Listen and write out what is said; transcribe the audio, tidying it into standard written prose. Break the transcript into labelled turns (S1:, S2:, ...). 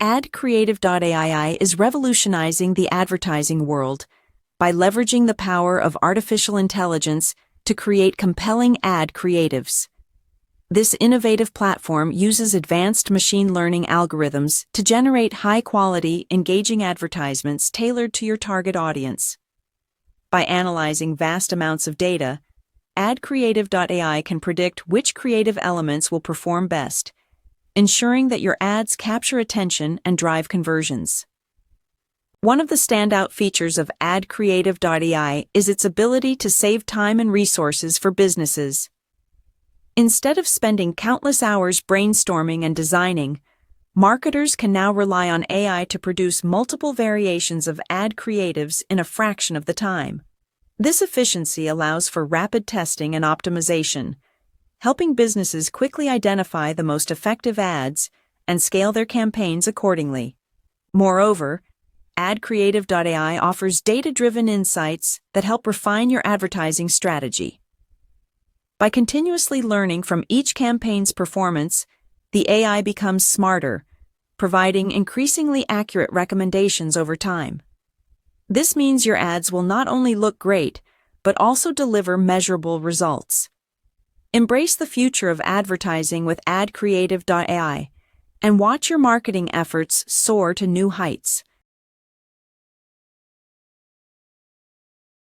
S1: AdCreative.ai is revolutionizing the advertising world by leveraging the power of artificial intelligence to create compelling ad creatives. This innovative platform uses advanced machine learning algorithms to generate high-quality, engaging advertisements tailored to your target audience. By analyzing vast amounts of data, AdCreative.ai can predict which creative elements will perform best, ensuring that your ads capture attention and drive conversions. One of the standout features of AdCreative.ai is its ability to save time and resources for businesses. Instead of spending countless hours brainstorming and designing, marketers can now rely on AI to produce multiple variations of ad creatives in a fraction of the time. This efficiency allows for rapid testing and optimization, helping businesses quickly identify the most effective ads and scale their campaigns accordingly. Moreover, AdCreative.ai offers data-driven insights that help refine your advertising strategy. By continuously learning from each campaign's performance, the AI becomes smarter, providing increasingly accurate recommendations over time. This means your ads will not only look great, but also deliver measurable results. Embrace the future of advertising with AdCreative.ai and watch your marketing efforts soar to new heights.